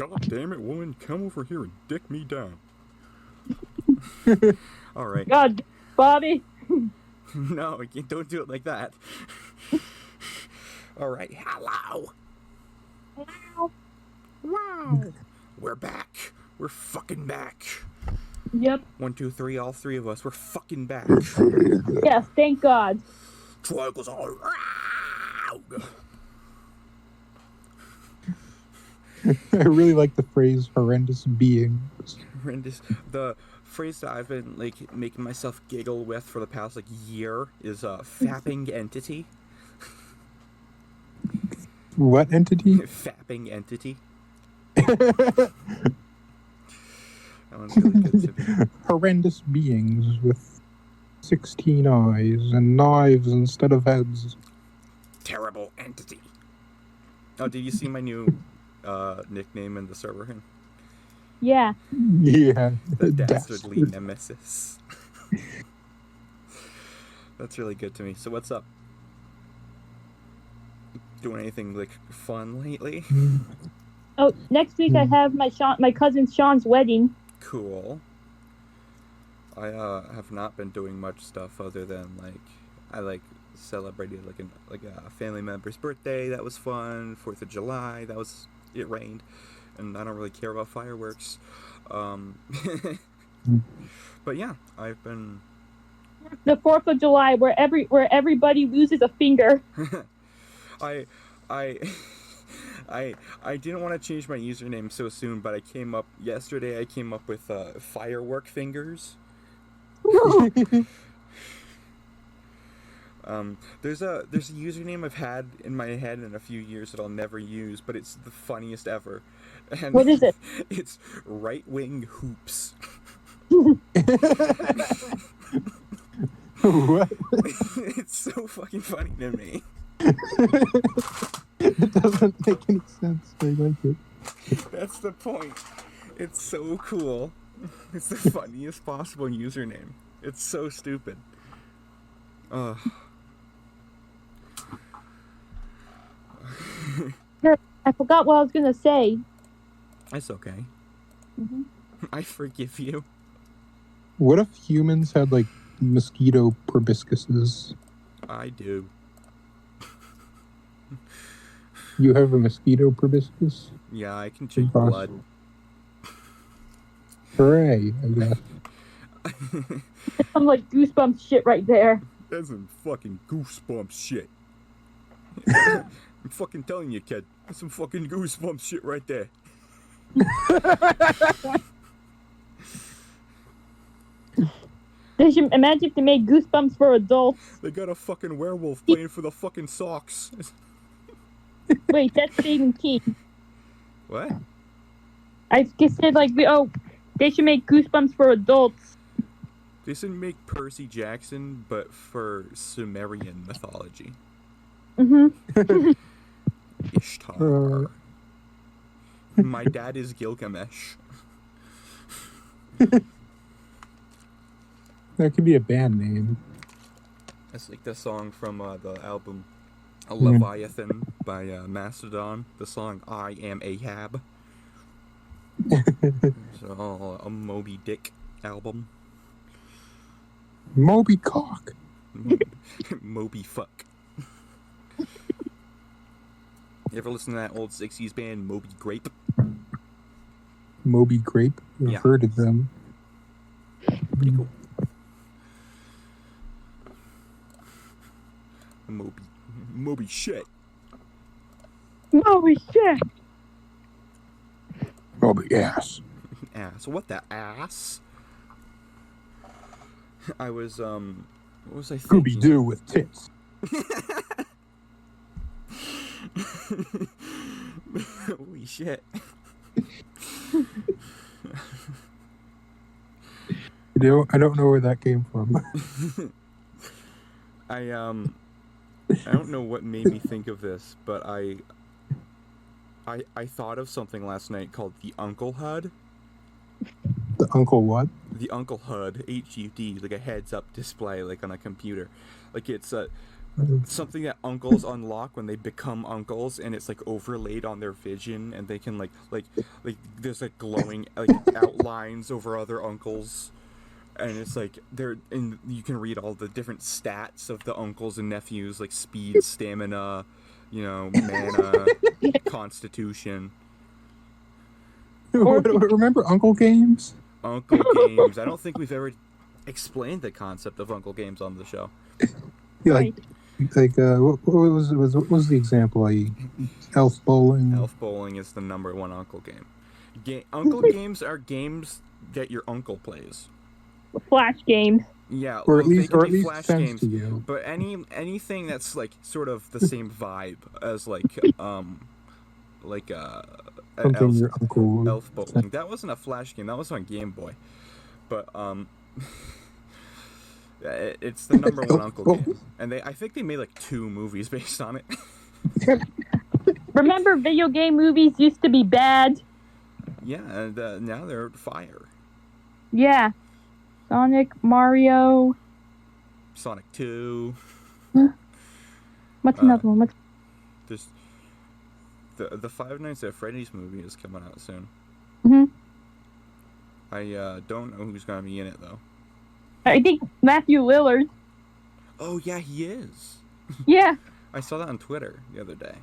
God damn it, woman, come over here and dick me down. All right. God, Bobby. No, don't do it like that. All right, hello. Wow. We're back. We're fucking back. Yep. 1, 2, 3, all three of us. We're fucking back. Yes, thank God. Troy goes all around. I really like the phrase "horrendous beings." Horrendous. The phrase that I've been like making myself giggle with for the past like year is fapping entity. What entity? Fapping entity. That one's really good to me. Horrendous beings with 16 eyes and knives instead of heads. Terrible entity. Oh, did you see my new nickname in the server? Yeah. Yeah. The Dastardly Nemesis. That's really good to me. So what's up? Doing anything like fun lately? Oh, next week I have my cousin Sean's wedding. Cool. I have not been doing much stuff other than I celebrated a family member's birthday. That was fun. 4th of July. It rained, and I don't really care about fireworks. But yeah, I've been. The 4th of July, where everybody loses a finger. I didn't want to change my username so soon, but yesterday I came up with firework fingers. There's a username I've had in my head in a few years that I'll never use, but it's the funniest ever. And what is it? It's Right Wing Hoops. What? It's so fucking funny to me. It doesn't make any sense. I like it. That's the point. It's so cool. It's the funniest possible username. It's so stupid. I forgot what I was gonna say. That's okay. Mm-hmm. I forgive you. What if humans had like mosquito proboscises? I do. You have a mosquito proboscis? Yeah, I can check blood. Hooray, I guess. I'm like goosebumps shit right there. That's some fucking goosebumps shit. I'm fucking telling you, kid. That's some fucking goosebumps shit right there. They should imagine if they made Goosebumps for adults. They got a fucking werewolf playing for the fucking Sox. Wait, that's Stephen King. What? I just said they should make Goosebumps for adults. They should make Percy Jackson, but for Sumerian mythology. Mm-hmm. Ishtar. My dad is Gilgamesh. That could be a band name. It's like the song from the album Leviathan by Mastodon. The song I Am Ahab. It's a Moby Dick album. Moby Cock. Moby Fuck. You ever listen to that old 60s band, Moby Grape? Moby Grape? I've heard of them. Pretty cool. Moby shit. Moby shit. Moby ass. Ass. What the ass? I was, what was I thinking? Scooby-Doo with tits. Holy shit. I don't know where that came from. I don't know what made me think of this, but I thought of something last night called the Uncle HUD. The Uncle what? The Uncle HUD, HUD, like a heads-up display, like on a computer. Like it's something that uncles unlock when they become uncles, and it's like overlaid on their vision, and they can like there's like glowing like outlines over other uncles, and it's like and you can read all the different stats of the uncles and nephews, like speed, stamina, mana, constitution. Remember Uncle Games? Uncle Games. I don't think we've ever explained the concept of Uncle Games on the show. Yeah, what was the example? Elf bowling. Elf bowling is the #1 uncle game. Uncle games are games that your uncle plays. Flash games. Yeah, or at least flash games. To you. But anything that's like sort of the same vibe as like Something your uncle. Elf bowling. That wasn't a flash game. That was on Game Boy. But it's the #1 uncle game, and I think they made like 2 movies based on it. Remember, video game movies used to be bad. Yeah, and now they're fire. Yeah, Sonic, Mario. Sonic 2. What's another one? There's the Five Nights at Freddy's movie is coming out soon. Mhm. I don't know who's gonna be in it though. I think Matthew Lillard. Oh yeah, he is. Yeah. I saw that on Twitter the other day.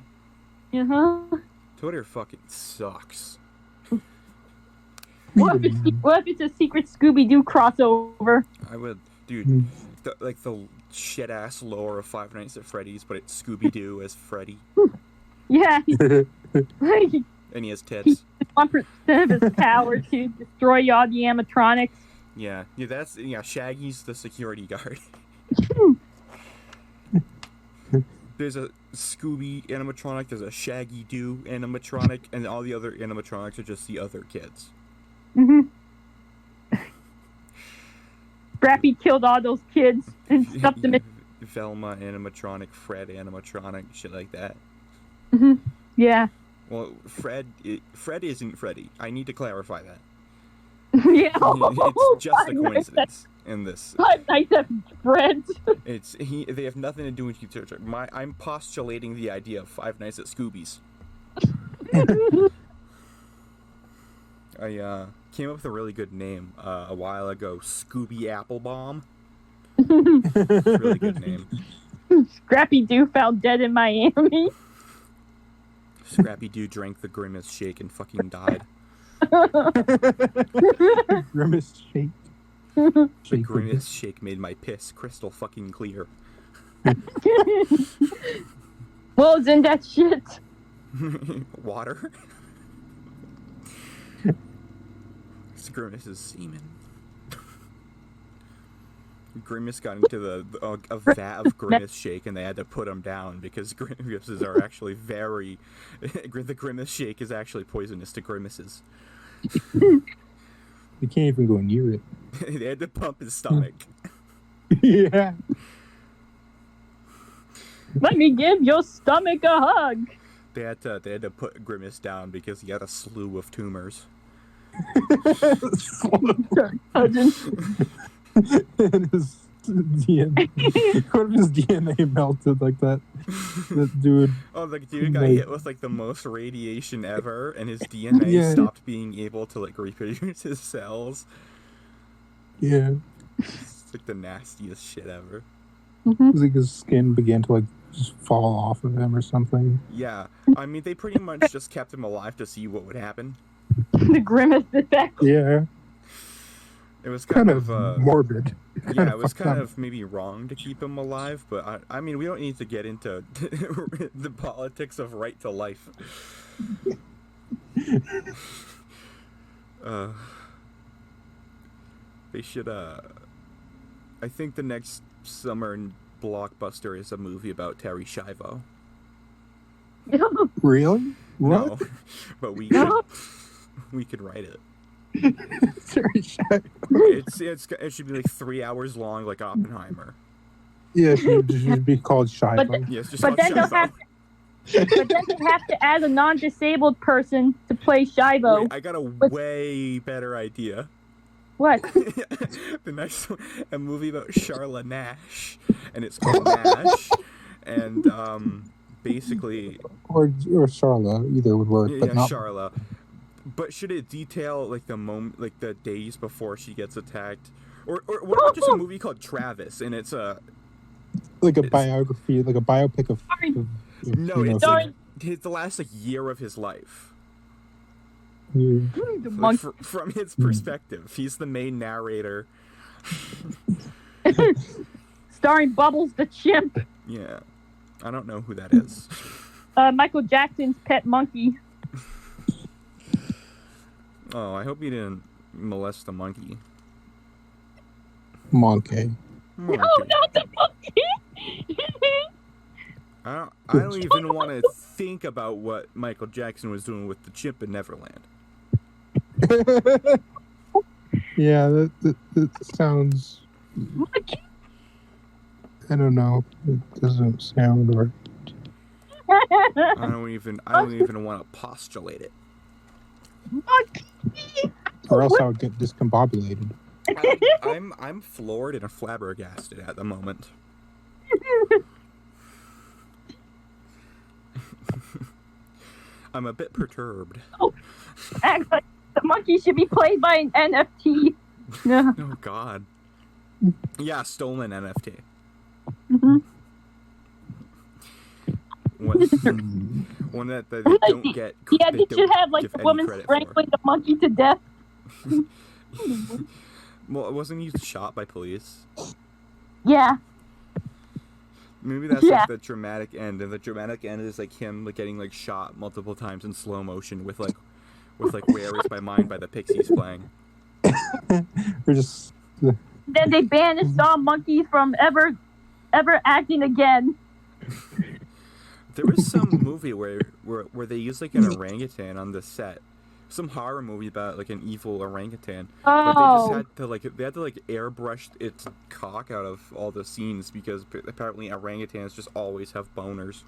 Twitter fucking sucks. What if it's a secret Scooby-Doo crossover? I would, dude. The shit ass lore of Five Nights at Freddy's, but it's Scooby-Doo as Freddy, Yeah. and he has tits. 1% of his power to destroy all the animatronics. Yeah, Shaggy's the security guard. There's a Scooby animatronic, there's a Shaggy Doo animatronic, and all the other animatronics are just the other kids. Scrappy killed all those kids and stuffed them in. Velma animatronic, Fred animatronic, shit like that. Yeah. Well, Fred isn't Freddy. I need to clarify that. Yeah. It's just a coincidence in this. Five Nights at Fred's. They have nothing to do with each other. I'm postulating the idea of Five Nights at Scooby's. I came up with a really good name a while ago. Scooby Applebaum. Really good name. Scrappy Doo found dead in Miami. Scrappy Doo drank the Grimace shake and fucking died. Grimace shake. The Grimace shake made my piss crystal fucking clear. What was in that shit? Water. Grimace's semen. Grimace got into a vat of Grimace shake, and they had to put him down because Grimaces are actually the Grimace shake is actually poisonous to Grimaces. You can't even go near it. They had to pump his stomach. Yeah. Let me give your stomach a hug. They had to put Grimace down because he had a slew of tumors. Cousin. And his DNA. What if his DNA melted like that? That dude. Oh, the dude got hit with like the most radiation ever, and his DNA stopped being able to like reproduce his cells. Yeah. It's like the nastiest shit ever. It was like his skin began to like just fall off of him or something. Yeah, I mean they pretty much just kept him alive to see what would happen. The Grimace effect. Yeah. It was kind of morbid. Yeah, it was kind of maybe wrong to keep him alive, but I mean we don't need to get into the politics of right to life. They should I think the next summer blockbuster is a movie about Terry Schiavo. Really? What? No, but we could write it. Terry Schiavo. It should be like 3 hours long, like Oppenheimer. Yeah, it should be called Schiavo. Yes, just But then they'll have to add a non-disabled person to play Schiavo. Wait, I got a way better idea. What? The next one, a movie about Charla Nash, and it's called Nash, and basically, or Charla, either would work, yeah, but not. Charla. But should it detail like the moment, like the days before she gets attacked, or what about just a movie called Travis, and it's a Like a it's- biography, like a biopic of. Sorry. no, you know, it's Sorry. like the last like year of his life. you- The Like, monkey. from his perspective, he's the main narrator. Starring Bubbles the chimp. Yeah, I don't know who that is. Michael Jackson's pet monkey. Oh, I hope you didn't molest the monkey. Monkey. No, not the monkey. I don't even want to think about what Michael Jackson was doing with the chimp in Neverland. Yeah, that sounds. Monkey. I don't know. It doesn't sound right. I don't even want to postulate it. Monkey. Or else I would get discombobulated. I'm floored and flabbergasted at the moment. I'm a bit perturbed. Act like the monkey should be played by an NFT. No. Oh God. Yeah, stolen NFT. Mhm. One that they don't get. Yeah, they they don't should have like give the any woman credit strangling the monkey to death. for. Well, wasn't he shot by police? Yeah. Maybe that's Yeah. like the dramatic end, and the dramatic end is like him like getting like shot multiple times in slow motion with "Where Is My Mind" by the Pixies playing. Or just. Then they banished all monkeys from ever acting again. There was some movie where they used like an orangutan on the set, some horror movie about like an evil orangutan. But they just Oh. had to airbrush its cock out of all the scenes because apparently orangutans just always have boners.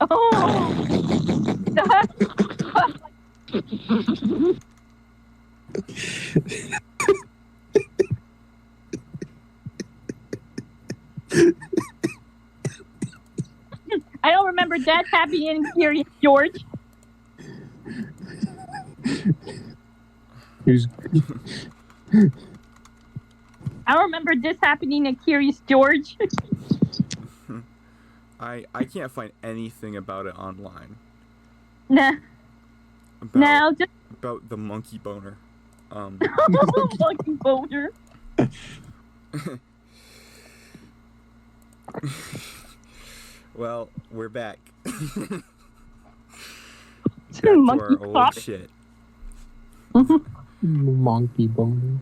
Oh. I don't remember that happening in Curious George. He's, I don't remember this happening in Curious George. I can't find anything about it online. Nah. About, Now just about the monkey boner. monkey boner. Well, we're back. Back Monkey to our old cock. shit. monkey boner.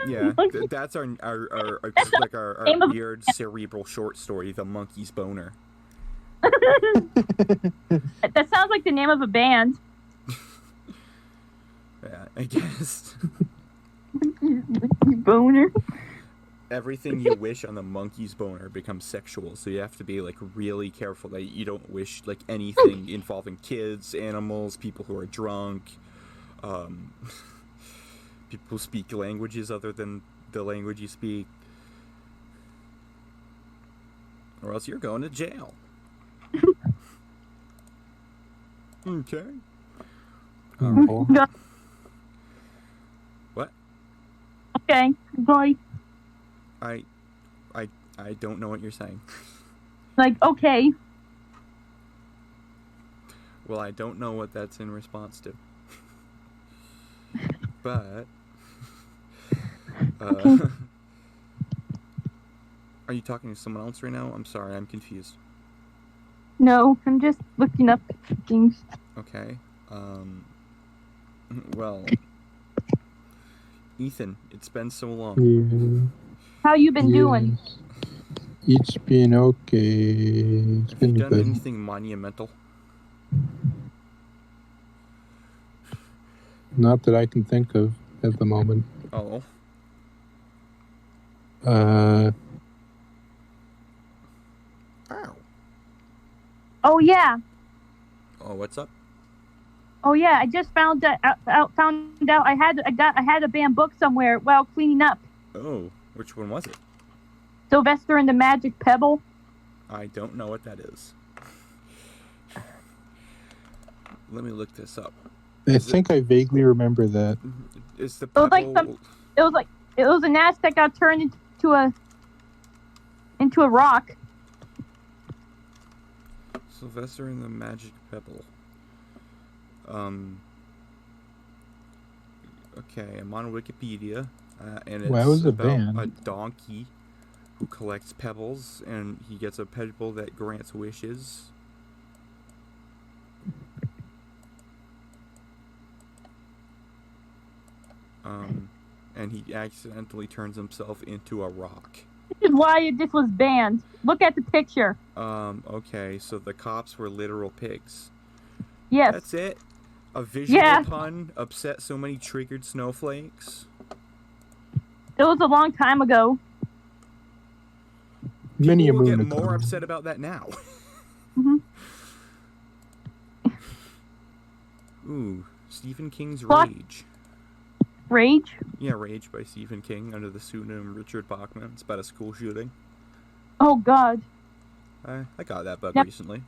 Yeah, Monkey- that's our name of- weird cerebral short story, The Monkey's Boner. That sounds like the name of a band. Yeah, I guess. Monkey boner. Everything you wish on the monkey's boner becomes sexual, so you have to be like really careful that you don't wish like anything involving kids, animals, people who are drunk, people who speak languages other than the language you speak, or else you're going to jail. Okay. Oh. No. What? Okay, boy. I don't know what you're saying. Like, okay. Well, I don't know what that's in response to. But Okay. are you talking to someone else right now? I'm sorry, I'm confused. No, I'm just looking up things. Okay. Well, Ethan, it's been so long. Yeah. How you been doing? Yes. It's been okay. It's Have you been done good. anything monumental? Not that I can think of at the moment. Oh, Uh, ow. Oh yeah. Oh, what's up? Oh yeah. I just found out I had a banned book somewhere while cleaning up. Oh, which one was it? Sylvester and the Magic Pebble. I don't know what that is. Let me look this up. I think I vaguely remember that. Is the It was like pebble... it was an ass that got turned into a rock. Sylvester and the Magic Pebble. Okay, I'm on Wikipedia, and Why it's was it about banned? a donkey who collects pebbles, and he gets a pebble that grants wishes. And he accidentally turns himself into a rock. This is why this was banned. Look at the picture. Okay, so the cops were literal pigs. Yes. That's it? A visual Yeah. pun upset so many triggered snowflakes? It was a long time ago. Many a People will moon get ago. more upset about that now. hmm Ooh, Stephen King's What? Rage. Rage? Yeah, Rage by Stephen King under the pseudonym Richard Bachman. It's about a school shooting. Oh God. I got that book Yep. recently.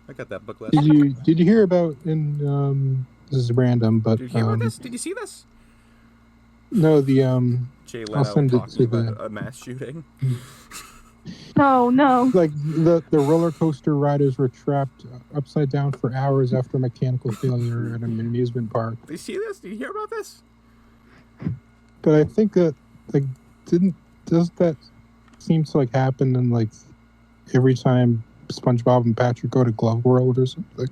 I got that book last Did year. you hear about this is random, but Did you hear about this? Did you see this? no, the Jay I'll Leno send it talking to about a mass shooting. No. like the roller coaster riders were trapped upside down for hours after a mechanical failure at an amusement park. Did you see this? Did you hear about this? But I think that does that seem to like happen in like every time SpongeBob and Patrick go to Glove World or something?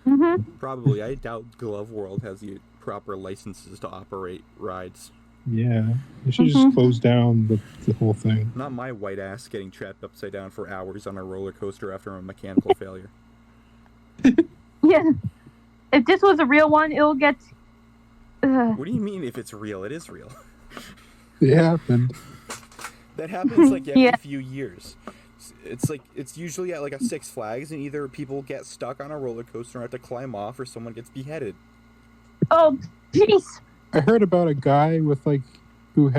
hmm Probably. I doubt Glove World has the proper licenses to operate rides. Yeah, you should just close down the whole thing. Not my white ass getting trapped upside down for hours on a roller coaster after a mechanical failure. Yeah. If this was a real one, it'll get. What do you mean if it's real? It is real. It happened. That happens like every Yeah. few years. It's usually at like a Six Flags, and either people get stuck on a roller coaster and have to climb off, or someone gets beheaded. Oh, jeez. I heard about a guy with like who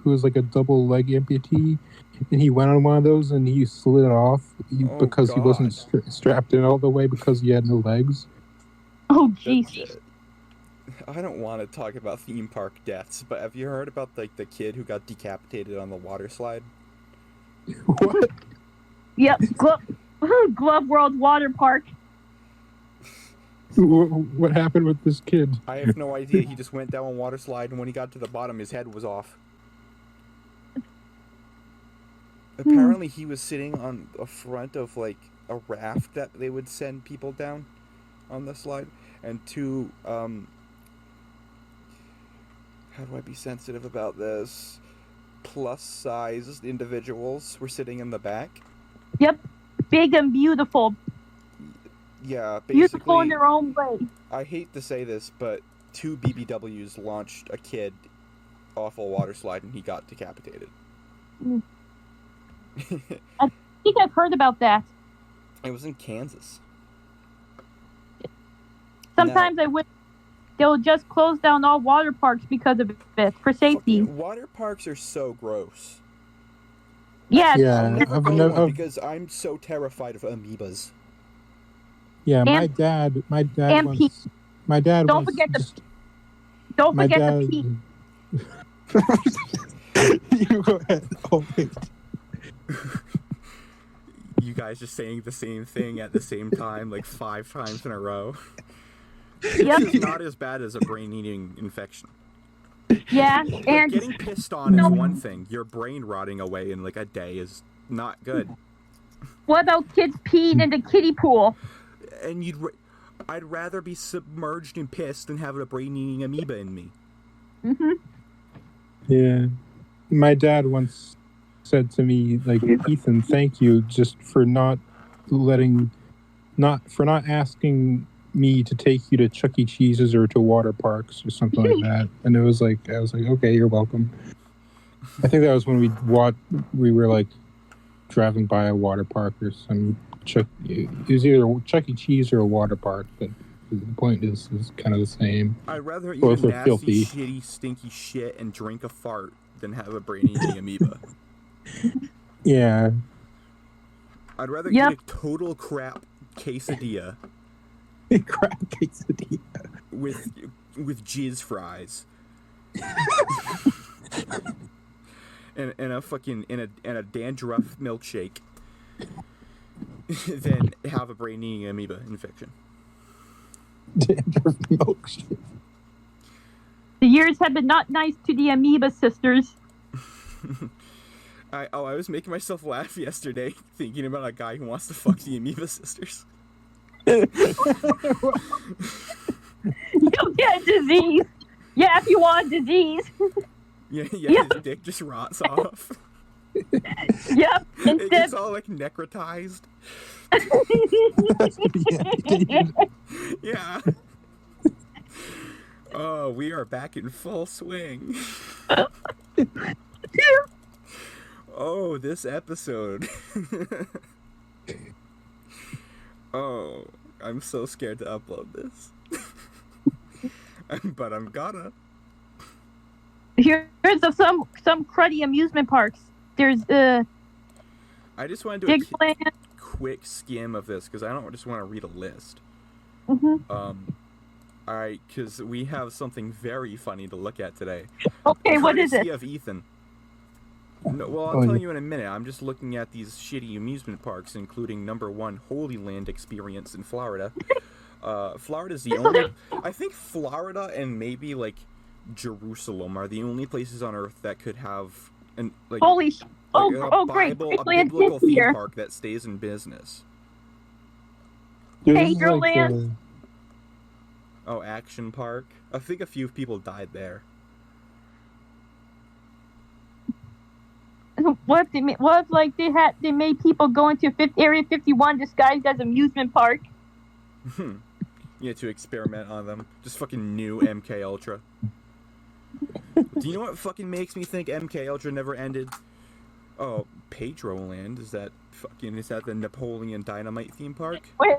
was like a double leg amputee, and he went on one of those and he slid off because he wasn't strapped in all the way because he had no legs. Oh, jeez. I don't want to talk about theme park deaths, but have you heard about like the kid who got decapitated on the water slide? What? Yep. Glove World Water Park. What happened with this kid? I have no idea. He just went down a water slide, and when he got to the bottom, his head was off. Apparently, he was sitting on the front of like a raft that they would send people down on the slide, and two how do I be sensitive about this? Plus-sized individuals were sitting in the back. Yep. Big and beautiful. Yeah, Beautiful in basically, their own way. I hate to say this, but two BBWs launched a kid off a water slide, and he got decapitated. I think I've heard about that. It was in Kansas. Sometimes I wish they'll just close down all water parks because of it, for safety. Fucking water parks are so gross. Yeah. Yeah, I'll never I've go to never- one because I'm so terrified of amoebas. Yeah, my And- dad and once. My dad Don't once forget the- just- Don't my forget dad. the pee. You go ahead. Oh wait. You guys just saying the same thing at the same time, like 5 times in a row. Yep. This is not as bad as a brain-eating infection. Yeah. Like, And getting pissed on is one thing. Your brain rotting away in like a day is not good. what about kids peeing in the kiddie pool? And I'd rather be submerged in piss than have a brain-eating amoeba in me. hmm Yeah, my dad once said to me, like, Ethan, thank you just for not asking me to take you to Chuck E. Cheese's or to water parks or something like that. And I was like, okay, you're welcome. I think that was when we were like driving by a water park or some it was either Chuck E. Cheese or a water park, but the point is kind of the same. I'd rather eat Both a are nasty, filthy. shitty, stinky shit and drink a fart than have a brain-eating amoeba. Yeah, I'd rather Yep. get a total crap quesadilla Crap quesadilla. with jizz fries. and a fucking and a dandruff milkshake than have a brain-eating amoeba infection. Dandruff milkshake. The years have been not nice to the amoeba sisters. I was making myself laugh yesterday thinking about a guy who wants to fuck the amoeba sisters. You'll get a disease. Yeah, if you want a disease. Yeah, Yeah. his dick just rots off. Yep. It Instead. gets all like necrotized. Yeah. Oh, we are back in full swing. Oh, this episode. Oh, I'm so scared to upload this. But I'm gonna. Here's some cruddy amusement parks. There's I just want to do a Digland. quick skim of this because I don't just want to read a list. Mm-hmm. Alright, because we have something very funny to look at today. Okay, what is Courtesy it? of Ethan. No, well, I'll Oh, tell yeah. you in a minute. I'm just looking at these shitty amusement parks, including number 1, Holy Land Experience in Florida. Florida's the only... I think Florida and maybe, like, Jerusalem are the only places on Earth that could have... Holy sh! Oh, great! a Graceland biblical is theme here. park that stays in business. Dude, this is Pagerland. Oh, Action Park. I think a few people died there. What if like they made people go into Area 51 disguised as amusement park? Yeah, to experiment on them. Just fucking new MK Ultra. Do you know what fucking makes me think MK Ultra never ended? Oh, Pedroland. Is that the Napoleon Dynamite theme park? Wait,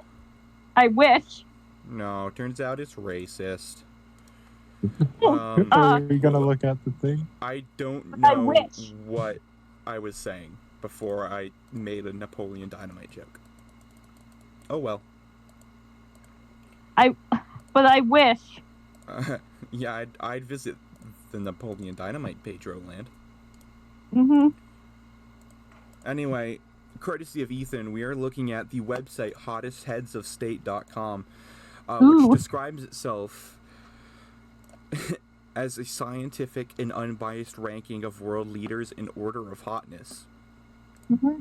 I wish. No, turns out it's racist. Are we gonna look at the thing? I don't I know wish. what I was saying before I made a Napoleon Dynamite joke. Oh well. But I wish. Yeah, I'd visit the Napoleon Dynamite Pedroland. Mm-hmm. Anyway, courtesy of Ethan, we are looking at the website hottestheadsofstate.com, Ooh. which describes itself as a scientific and unbiased ranking of world leaders in order of hotness. Mm-hmm.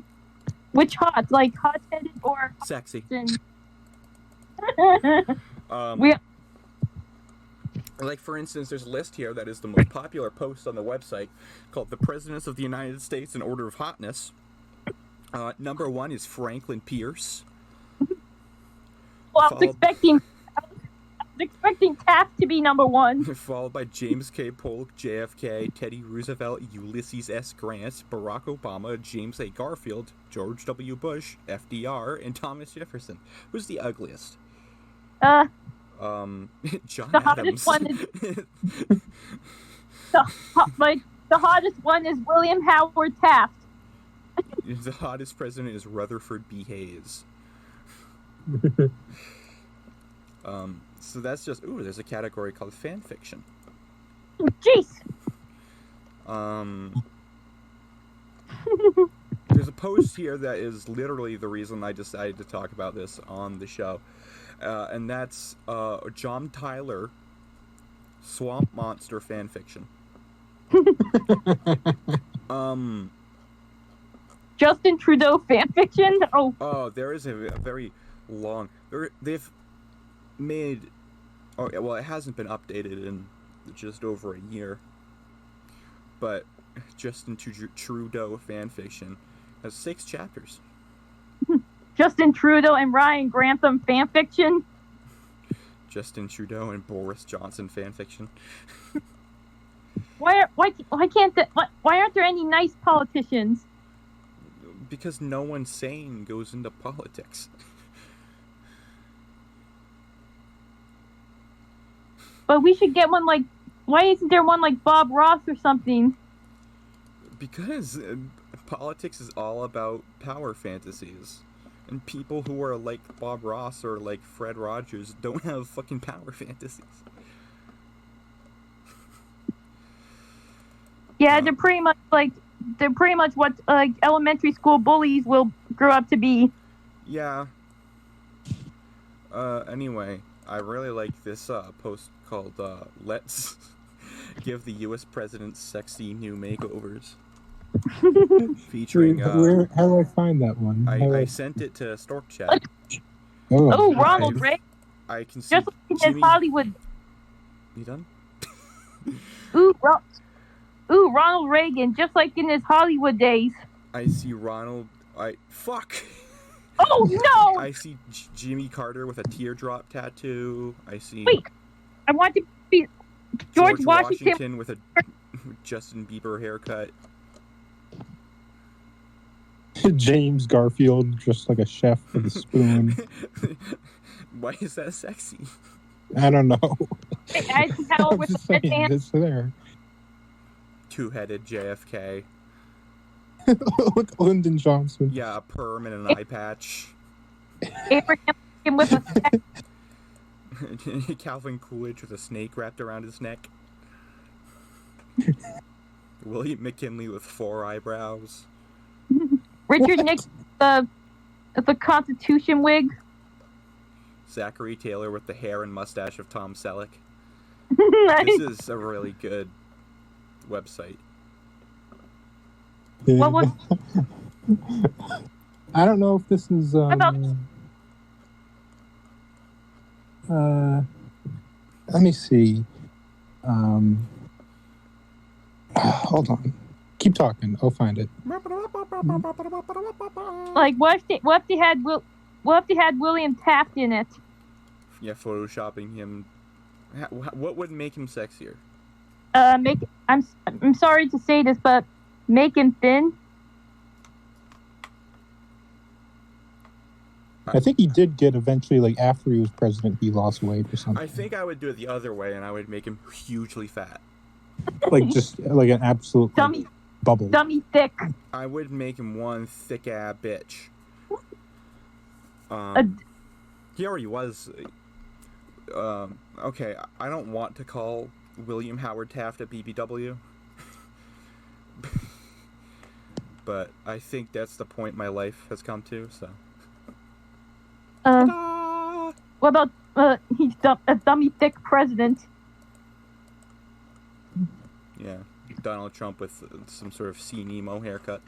Which hot? Like hot-headed or Sexy. hot? We Like, for instance, there's a list here that is the most popular post on the website called The Presidents of the United States in Order of Hotness. Number 1 is Franklin Pierce. Well, I was expecting Taft to be number 1. Followed by James K. Polk, JFK, Teddy Roosevelt, Ulysses S. Grant, Barack Obama, James A. Garfield, George W. Bush, FDR, and Thomas Jefferson. Who's the ugliest? The John hottest Adams. one is the hottest one is William Howard Taft. The hottest president is Rutherford B. Hayes. So that's just... Ooh, there's a category called fan fiction. Jeez. There's a post here that is literally the reason I decided to talk about this on the show. And that's John Tyler Swamp Monster fan fiction. Justin Trudeau fanfiction? Oh, There is a very long... They've made... Oh, well, it hasn't been updated in just over a year. But Justin Trudeau fanfiction has 6 chapters. Justin Trudeau and Ryan Grantham fanfiction? Justin Trudeau and Boris Johnson fanfiction. Why aren't there any nice politicians? Because no one sane goes into politics. But we should get one like... Why isn't there one like Bob Ross or something? Because politics is all about power fantasies. And people who are like Bob Ross or like Fred Rogers don't have fucking power fantasies. Yeah, they're pretty much what like elementary school bullies will grow up to be. Yeah. Anyway, I really like this post called "Let's Give the U.S. President Sexy New Makeovers," featuring. How do I find that one? I sent it to Stork Chat. Oh, Ronald Reagan, I can see just like in his Jimmy. Hollywood. You done? Ooh, Ronald Reagan, just like in his Hollywood days. I see Ronald. Fuck. Oh no! I see Jimmy Carter with a teardrop tattoo. I see. Wait, I want to be George Washington with a Justin Bieber haircut. James Garfield, just like a chef with a spoon. Why is that sexy? I don't know. Eisenhower I'm with just a red saying, hand. it's there. Two-headed JFK. Look, Lyndon Johnson. Yeah, a perm and an eye patch. Abraham Lincoln with a Calvin Coolidge with a snake wrapped around his neck. William McKinley with 4 eyebrows. Richard Nixon with the Constitution wig. Zachary Taylor with the hair and mustache of Tom Selleck. Nice. This is a really good website. What was? I don't know if this is. about- Let me see. Hold on. Keep talking. I'll find it. Like what if they had William Taft in it? Yeah, photoshopping him. What would make him sexier? I'm sorry to say this, but make him thin. I think he did get eventually, like after he was president, he lost weight or something. I think I would do it the other way, and I would make him hugely fat. Like just like an absolute Dummy, bubble. dummy thick. I would make him one thick ass bitch. He already was. Okay, I don't want to call William Howard Taft a BBW. But I think that's the point my life has come to, so. What about he's a dummy thick president? Yeah, Donald Trump with some sort of C. Nemo haircut.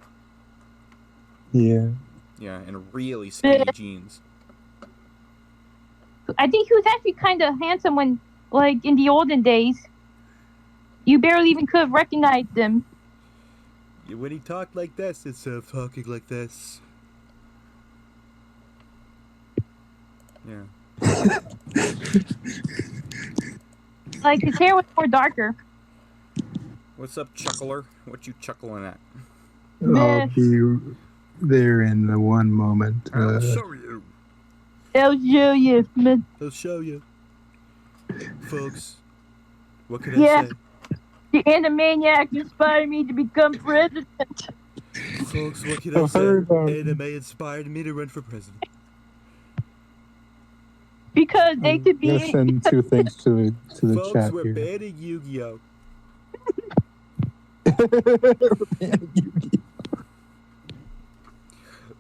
Yeah. Yeah, and really skinny jeans. I think he was actually kind of handsome when, like, in the olden days. You barely even could have recognized him. When he talked like this instead of talking like this. Yeah. Like, his hair was more darker. What's up, chuckler? What you chuckling at? I'll be there in the one moment. I'll show you. I'll show you, man. I'll show you. Folks, what can Yeah. I say? The Animaniac inspired me to become president. Folks, what can I I've say? heard, Anime inspired me to run for president. Because they could I'm gonna be. send two things to the Folks, chat we're here. banning Yu-Gi-Oh!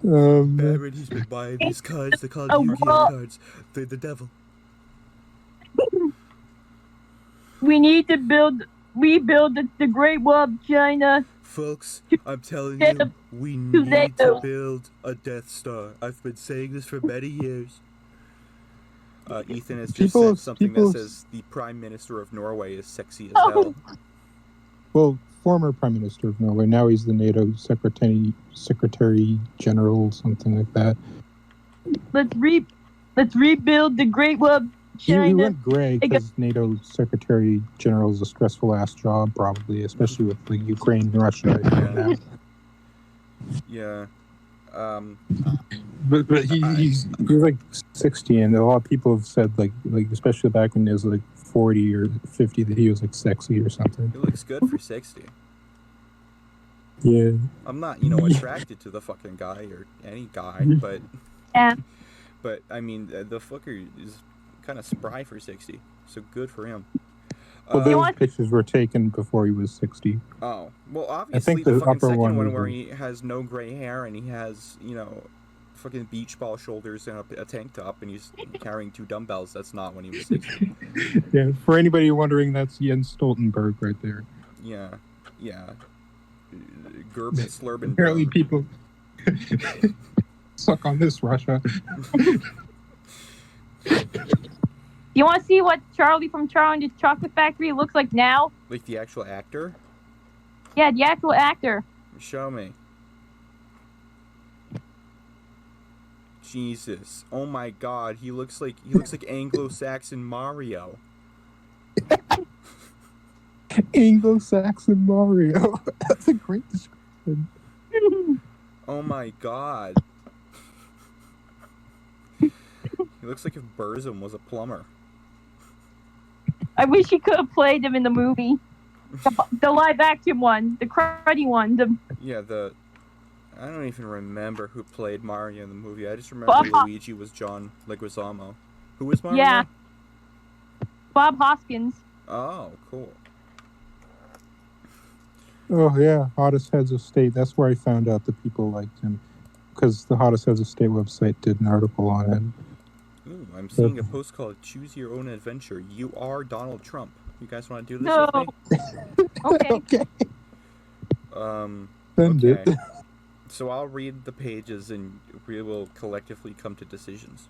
Baron, he's been buying these cards. They're called Oh, Yu-Gi-Oh! well. Cards. They're the devil. We need to rebuild the Great Wall of China. Folks, I'm telling Instead you, of we too need late, to though. build a Death Star. I've been saying this for many years. Ethan has just said something that says the Prime Minister of Norway is sexy as Oh. hell. Well, former Prime Minister of Norway. Now he's the NATO Secretary General, something like that. Let's rebuild the Great Wall of He China. went gray because NATO Secretary General is a stressful ass job, probably, especially with like Ukraine and Russia. Yeah. Yeah. But he's like 60, and a lot of people have said like especially back when he was like 40 or 50 that he was like sexy or something. He looks good for 60. Yeah. I'm not, attracted to the fucking guy or any guy, but Yeah. But I mean, the fucker is kind of spry for 60, so good for him. Well, You those want- pictures were taken before he was 60. Oh, well, obviously the the fucking upper second one one was where a- he has no gray hair and he has, fucking beach ball shoulders and a tank top and he's carrying 2 dumbbells. That's not when he was 60. Yeah, for anybody wondering, that's Jens Stoltenberg right there. Yeah. Gerben Slurben. Apparently, people suck on this, Russia. You want to see what Charlie from Charlie and the Chocolate Factory looks like now? Like the actual actor? Yeah, the actual actor. Show me. Jesus. Oh my god, he looks like Anglo-Saxon Mario. Anglo-Saxon Mario. That's a great description. Oh my god. He looks like if Burzum was a plumber. I wish he could have played him in the movie. The live action one, the cruddy one. Yeah, I don't even remember who played Mario in the movie. I just remember Luigi was John Leguizamo. Who was Mario? Yeah. Bob Hoskins. Oh, cool. Oh, yeah. Hottest Heads of State. That's where I found out that people liked him. Because the Hottest Heads of State website did an article on it. Ooh, I'm seeing a post called Choose Your Own Adventure. You are Donald Trump. You guys want to do this No. with me? Okay. Okay. Send Okay. it. So I'll read the pages and we will collectively come to decisions.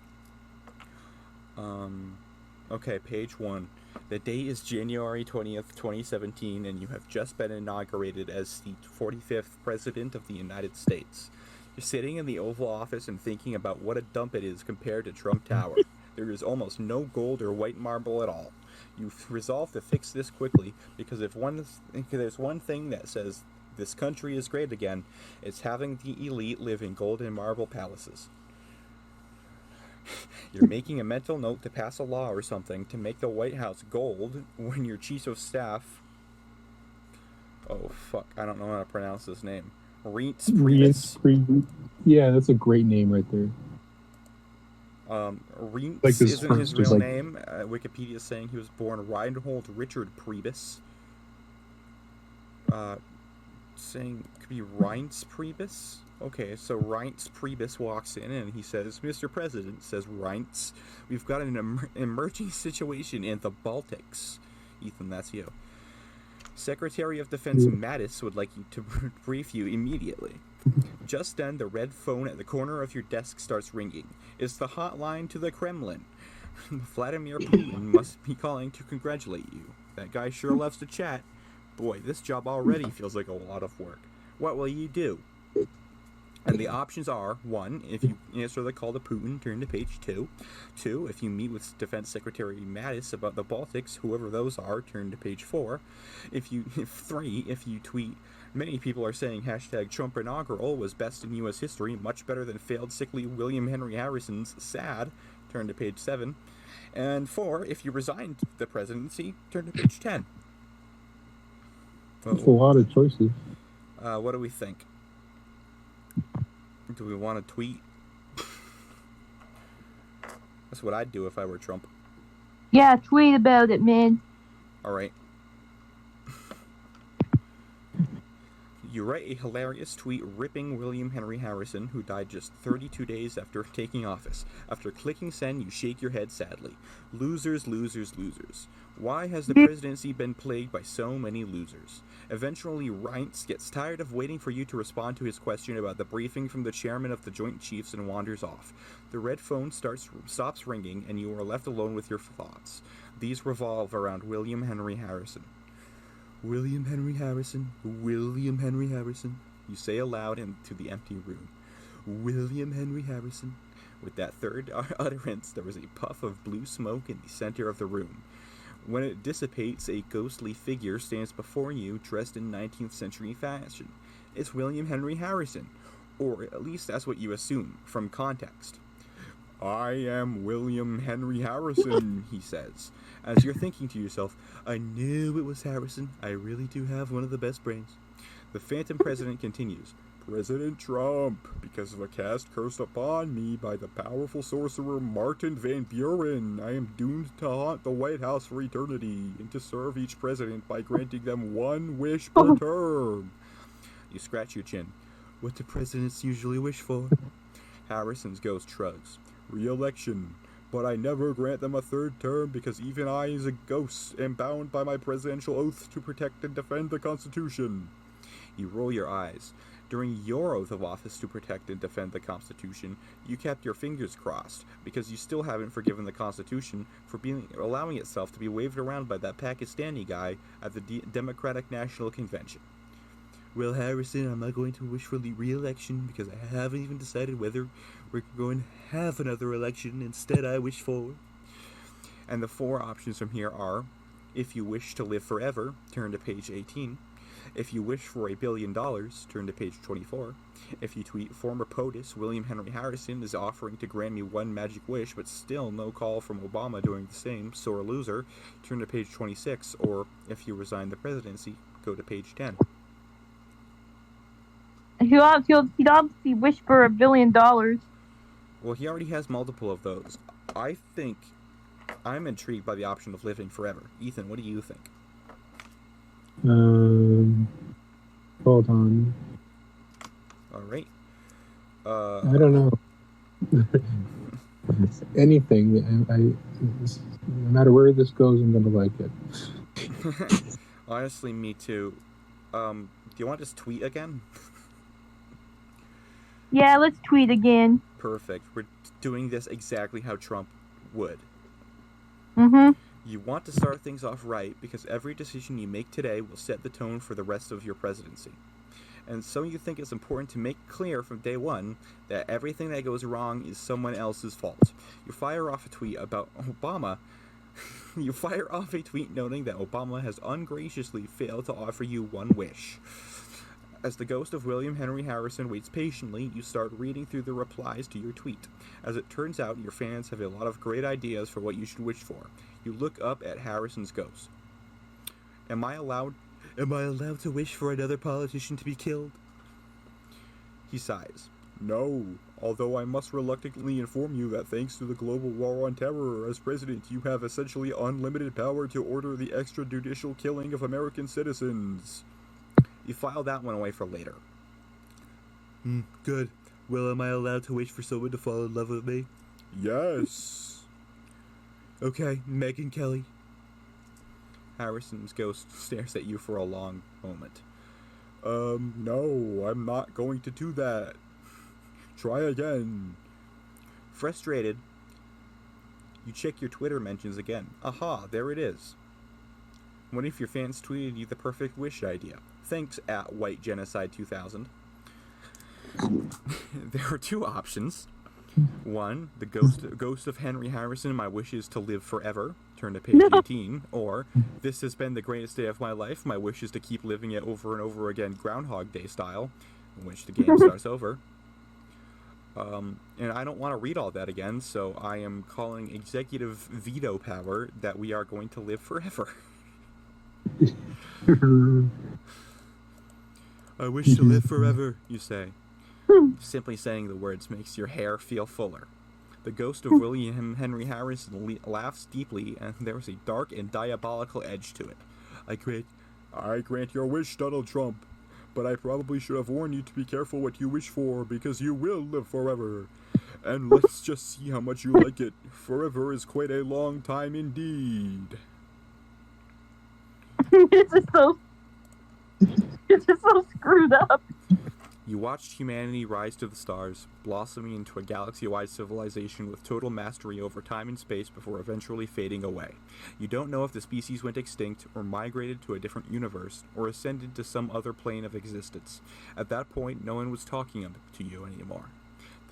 Okay, page 1. The date is January 20th, 2017, and you have just been inaugurated as the 45th President of the United States. You're sitting in the Oval Office and thinking about what a dump it is compared to Trump Tower. There is almost no gold or white marble at all. You've resolved to fix this quickly because if there's one thing that says this country is great again, it's having the elite live in gold and marble palaces. You're making a mental note to pass a law or something to make the White House gold when your chief of staff... Oh, fuck. I don't know how to pronounce this name. Reince Priebus. Yeah, that's a great name right there. Reince Like this isn't his first is real like- name. Wikipedia is saying he was born Reinhold Richard Priebus. Saying could be Reince Priebus. Okay, so Reince Priebus walks in and he says, "Mr. President," says Reince, "we've got an emerging situation in the Baltics." Ethan, that's you. Secretary of Defense Mattis would like you to brief you immediately. Just then, the red phone at the corner of your desk starts ringing. It's the hotline to the Kremlin. Vladimir Putin must be calling to congratulate you. That guy sure loves to chat. Boy, this job already feels like a lot of work. What will you do? And the options are, 1, if you answer the call to Putin, turn to page 2. 2, if you meet with Defense Secretary Mattis about the Baltics, whoever those are, turn to page 4. 3, if you tweet, "Many people are saying hashtag Trump inaugural was best in U.S. history, much better than failed sickly William Henry Harrison's sad," turn to page 7. And 4, if you resigned the presidency, turn to page 10. That's a lot of choices. What do we think? Do we want to tweet? That's what I'd do if I were Trump. Yeah, tweet about it, man. Alright. You write a hilarious tweet ripping William Henry Harrison, who died just 32 days after taking office. After clicking send, you shake your head sadly. Losers, losers, losers. Why has the presidency been plagued by so many losers? Eventually, Reince gets tired of waiting for you to respond to his question about the briefing from the chairman of the Joint Chiefs and wanders off. The red phone stops ringing, and you are left alone with your thoughts. These revolve around William Henry Harrison. William Henry Harrison, William Henry Harrison, you say aloud into the empty room. William Henry Harrison. With that third utterance, there was a puff of blue smoke in the center of the room. When it dissipates, a ghostly figure stands before you, dressed in 19th century fashion. It's William Henry Harrison, or at least that's what you assume, from context. "I am William Henry Harrison," he says, as you're thinking to yourself, "I knew it was Harrison. I really do have one of the best brains." The Phantom President continues, President Trump, because of a cast cursed upon me by the powerful sorcerer Martin Van Buren, I am doomed to haunt the White House for eternity and to serve each president by granting them one wish per term. You scratch your chin. What do presidents usually wish for? Harrison's ghost shrugs. Re-election. But I never grant them a third term because even I, as a ghost, am bound by my presidential oath to protect and defend the Constitution. You roll your eyes. During your oath of office to protect and defend the Constitution, you kept your fingers crossed because you still haven't forgiven the Constitution for allowing itself to be waved around by that Pakistani guy at the Democratic National Convention. Well, Harrison, I'm not going to wish for the re-election because I haven't even decided whether we're going to have another election. Instead, I wish for... And the 4 options from here are, if you wish to live forever, turn to page 18. If you wish for $1 billion, turn to page 24. If you tweet, former POTUS William Henry Harrison is offering to grant me one magic wish, but still no call from Obama doing the same, sore loser, turn to page 26. Or, if you resign the presidency, go to page 10. He'd obviously wish for $1 billion. Well, he already has multiple of those. I think I'm intrigued by the option of living forever. Ethan, what do you think? Hold on. All right. I don't know. Anything. No matter where this goes, I'm gonna like it. Honestly, me too. Do you want to just tweet again? Yeah, let's tweet again. Perfect. We're doing this exactly how Trump would. Mm-hmm. You want to start things off right because every decision you make today will set the tone for the rest of your presidency. And so you think it's important to make clear from day one that everything that goes wrong is someone else's fault. You fire off a tweet about Obama. You fire off a tweet noting that Obama has ungraciously failed to offer you one wish. As the ghost of William Henry Harrison waits patiently, you start reading through the replies to your tweet. As it turns out, your fans have a lot of great ideas for what you should wish for. You look up at Harrison's ghost. Am I allowed to wish for another politician to be killed? He sighs. No, although I must reluctantly inform you that thanks to the global war on terror, as president, you have essentially unlimited power to order the extrajudicial killing of American citizens. You file that one away for later. Good. Well, am I allowed to wish for someone to fall in love with me? Yes. Okay, Megyn Kelly. Harrison's ghost stares at you for a long moment. No, I'm not going to do that. Try again. Frustrated, you check your Twitter mentions again. Aha, there it is. One of your fans tweeted you the perfect wish idea. Thanks, at White Genocide 2000. There are 2 options. 1, the ghost of Henry Harrison, my wish is to live forever. Turn to page 18. Or, this has been the greatest day of my life. My wish is to keep living it over and over again, Groundhog Day style, in which the game starts over. And I don't want to read all that again, so I am calling executive veto power that we are going to live forever. I wish to live forever, you say. Simply saying the words makes your hair feel fuller. The ghost of William Henry Harrison laughs deeply, and there is a dark and diabolical edge to it. I grant your wish, Donald Trump, but I probably should have warned you to be careful what you wish for, because you will live forever. And let's just see how much you like it. Forever is quite a long time indeed. It's just so screwed up. You watched humanity rise to the stars, blossoming into a galaxy-wide civilization with total mastery over time and space before eventually fading away. You don't know if the species went extinct, or migrated to a different universe, or ascended to some other plane of existence. At that point, no one was talking to you anymore.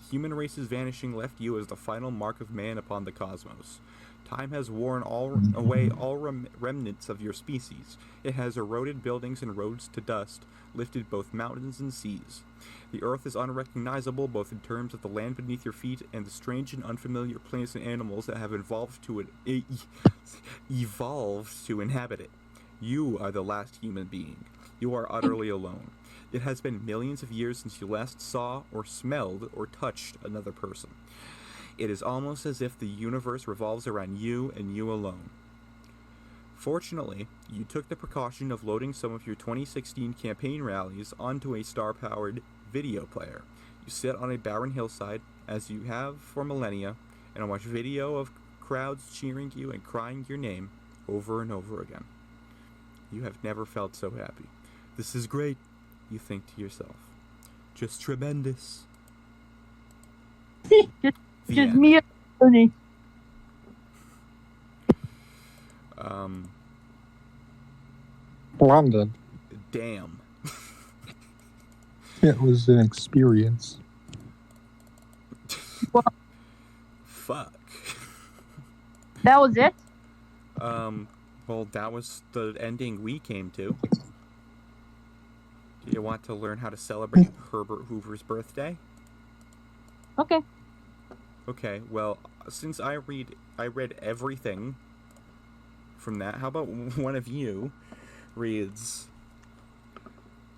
The human race's vanishing left you as the final mark of man upon the cosmos. Time has worn away all remnants of your species. It has eroded buildings and roads to dust, lifted both mountains and seas. The earth is unrecognizable both in terms of the land beneath your feet and the strange and unfamiliar plants and animals that have evolved to inhabit it. You are the last human being. You are utterly alone. It has been millions of years since you last saw or smelled or touched another person. It is almost as if the universe revolves around you and you alone. Fortunately, you took the precaution of loading some of your 2016 campaign rallies onto a star-powered video player. You sit on a barren hillside, as you have for millennia, and watch video of crowds cheering you and crying your name over and over again. You have never felt so happy. This is great, you think to yourself. Just tremendous. The Just end. me. Honey. London. Damn. It was an experience. Fuck. That was it? Well, that was the ending we came to. Do you want to learn how to celebrate Herbert Hoover's birthday? Okay. Okay, well, since I read everything from that, how about one of you reads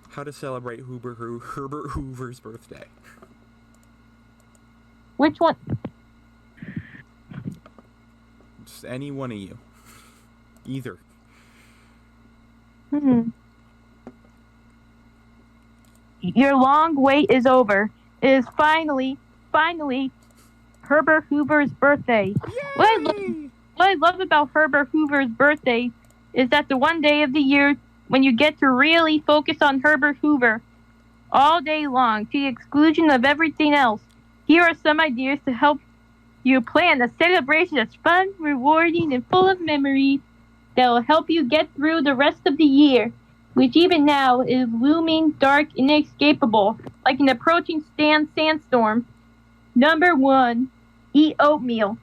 how to celebrate Herbert Hoover's birthday? Which one? Just any one of you. Either. Your long wait is over. It is finally Herbert Hoover's birthday. What I love about Herbert Hoover's birthday is that the one day of the year when you get to really focus on Herbert Hoover all day long to the exclusion of everything else. Here are some ideas to help you plan a celebration that's fun, rewarding, and full of memories that will help you get through the rest of the year, which even now is looming dark and inescapable, like an approaching sandstorm. Number 1, eat oatmeal.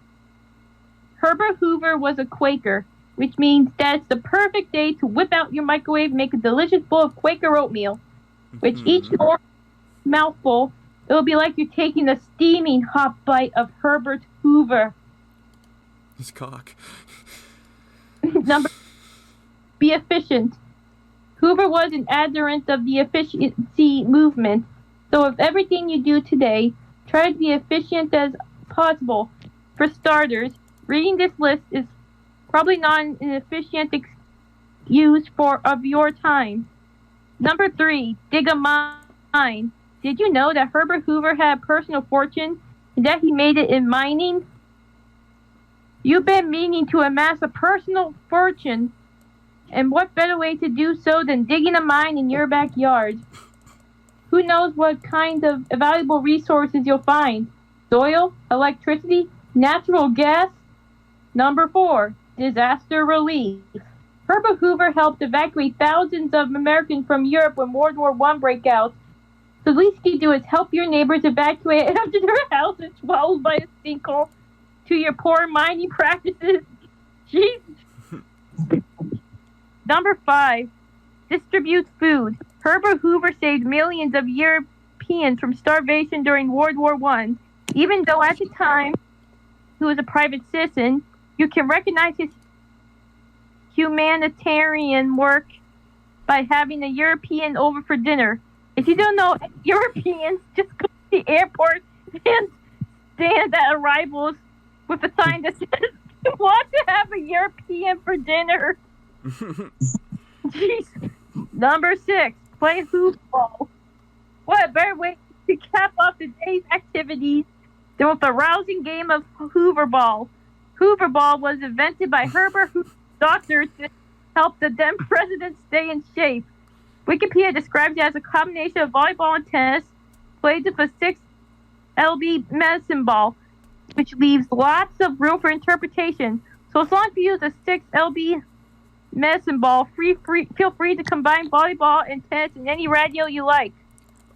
Herbert Hoover was a Quaker, which means that it's the perfect day to whip out your microwave and make a delicious bowl of Quaker oatmeal, which each mouthful, it will be like you're taking a steaming hot bite of Herbert Hoover. His cock. Number, be efficient. Hoover was an adherent of the efficiency movement, so if everything you do today, try to be efficient as possible. For starters, reading this list is probably not an efficient use of your time. Number 3, dig a mine. Did you know that Herbert Hoover had a personal fortune and that he made it in mining? You've been meaning to amass a personal fortune, and what better way to do so than digging a mine in your backyard? Who knows what kind of valuable resources you'll find? Soil, electricity, natural gas? Number 4, disaster relief. Herbert Hoover helped evacuate thousands of Americans from Europe when World War I broke out. The least you do is help your neighbors evacuate after their house is swallowed by a sinkhole to your poor mining practices. Jeez. Number 5, distribute food. Herbert Hoover saved millions of Europeans from starvation during World War I. Even though at the time he was a private citizen, you can recognize his humanitarian work by having a European over for dinner. If you don't know Europeans, just go to the airport and stand at arrivals with a sign that says, "Want to have a European for dinner?" Jeez. Number 6, play hoopball. What a better way to cap off the day's activities than with a rousing game of Hooverball. Hooverball was invented by Herbert Hoover's doctors to help the then president stay in shape. Wikipedia describes it as a combination of volleyball and tennis, played with a 6 lb medicine ball, which leaves lots of room for interpretation. So as long as you use a 6 lb medicine ball, feel free to combine volleyball and tennis in any radio you like.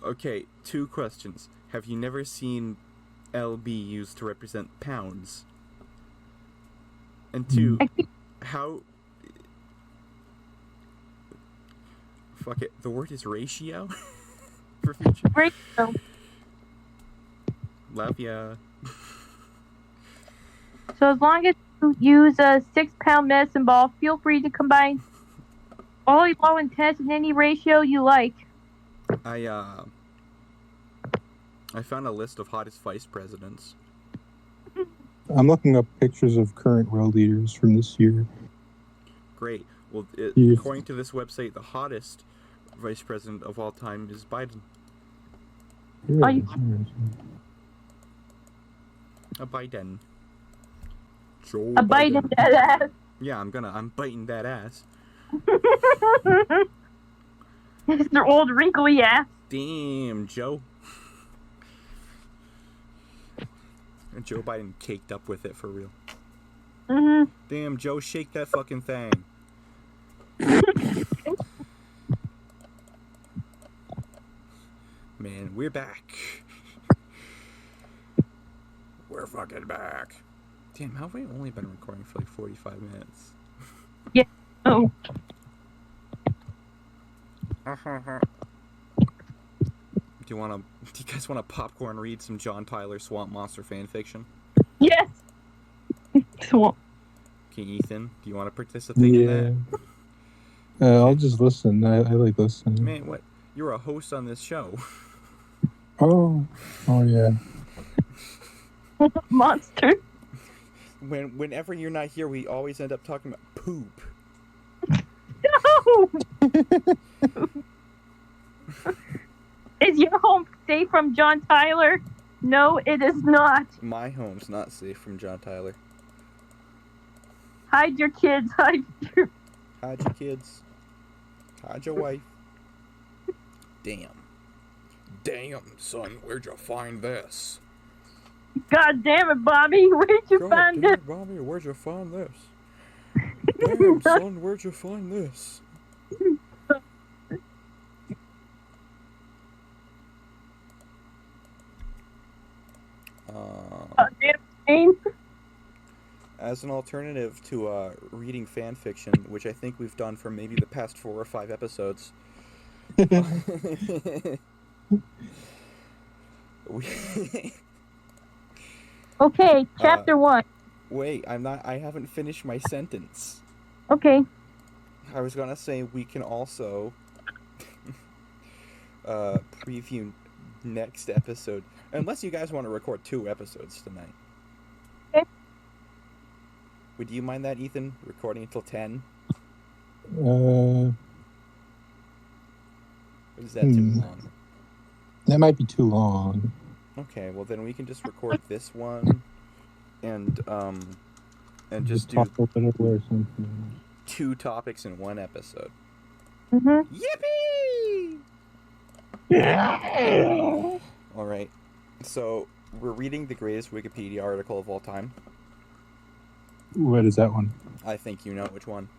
Okay, 2 questions. Have you never seen LB used to represent pounds? And 2, how... Fuck it, the word is ratio? For future? Ratio. Love ya. So as long as you use a 6-pound medicine ball, feel free to combine volleyball and tennis in any ratio you like. I found a list of hottest vice presidents. I'm looking up pictures of current world leaders from this year. Great. Well, Yes. according to this website, the hottest vice president of all time is Biden. Are you- A Biden. Joe A Biden dead ass. Yeah, I'm biting that ass. Mr. Old Wrinkly ass. Damn, Joe. And Joe Biden caked up with it for real. Mm-hmm. Damn, Joe, shake that fucking thing. Man, we're back. We're fucking back. Damn, how have we only been recording for like 45 minutes? Oh. Do you guys wanna popcorn read some John Tyler Swamp Monster fan fiction? Yes. So, Okay, Ethan, do you want to participate in Yeah. that? I'll just listen. I like listening. Man, what? You're a host on this show. Oh yeah. monster. Whenever you're not here, we always end up talking about poop. No. Is your home safe from John Tyler? No, it is not. My home's not safe from John Tyler. Hide your kids. Hide your... Hide your kids. Hide your wife. Damn. Damn, son, where'd you find this? God damn it, Bobby. Where'd you God find damn, it? Bobby, where'd you find this? Damn, son, where'd you find this? God damn it. As an alternative to reading fan fiction, which I think we've done for maybe the past 4 or 5 episodes. Okay, chapter 1. Wait, I haven't finished my sentence. Okay. I was gonna say we can also preview next episode, unless you guys want to record 2 episodes tonight. Okay. Would you mind that, Ethan? Recording until 10? Uh, Or is that too long? that might be too long. Okay, well then we can just record this one and just do talk over it or something. 2 topics in 1 episode. Mm-hmm. Yippee! Alright, so we're reading the greatest Wikipedia article of all time. What is that one? I think you know which one.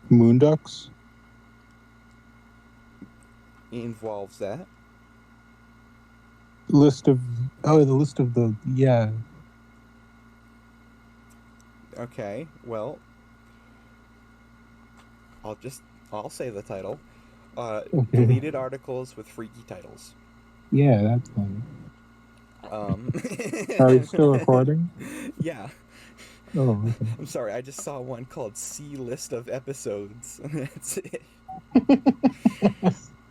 Moon ducks? It involves that. The list of the yeah. Okay, well, I'll say the title. Deleted articles with freaky titles. Yeah, that's one. Are you still recording? Yeah. Oh, okay. I'm sorry, I just saw one called C List of Episodes. That's it.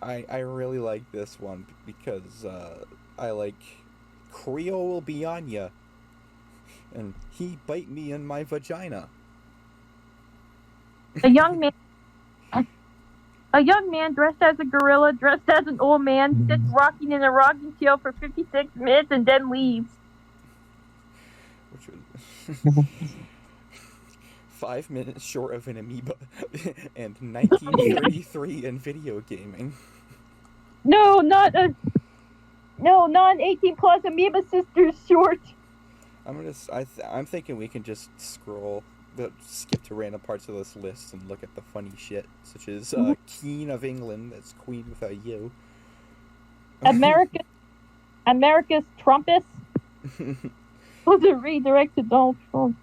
I really like this one because I like Creole be on ya, and he bite me in my vagina. A young man dressed as a gorilla, dressed as an old man, sits rocking in a rocking chair for 56 minutes and then leaves. Which was 5 minutes short of an amoeba, and 1933 in video gaming. No, not an 18 plus amoeba sisters short. I'm thinking we can just skip to random parts of this list and look at the funny shit, such as Queen of England, that's Queen without you. America's Trumpus was a redirect to Donald Trump.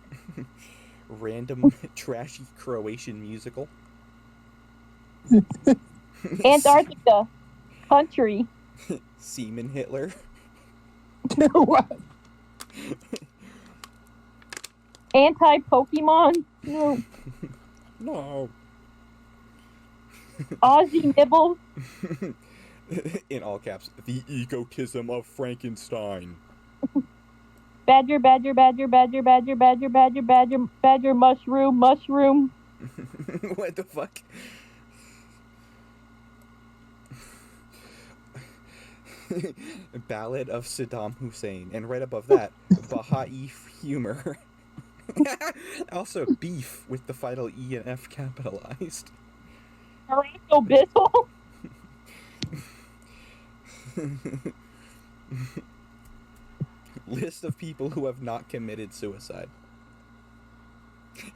Random trashy Croatian musical. Antarctica country. Seaman Hitler. What? Anti-Pokemon. No. No. Ozzy Nibbles. In all caps, the egotism of Frankenstein. Badger, badger, badger, badger, badger, badger, badger, badger, badger, mushroom, mushroom. What the fuck? Ballad of Saddam Hussein, and right above that, Baha'i humor. Also, beef with the final E and F capitalized. Horatio Bizzle. List of people who have not committed suicide.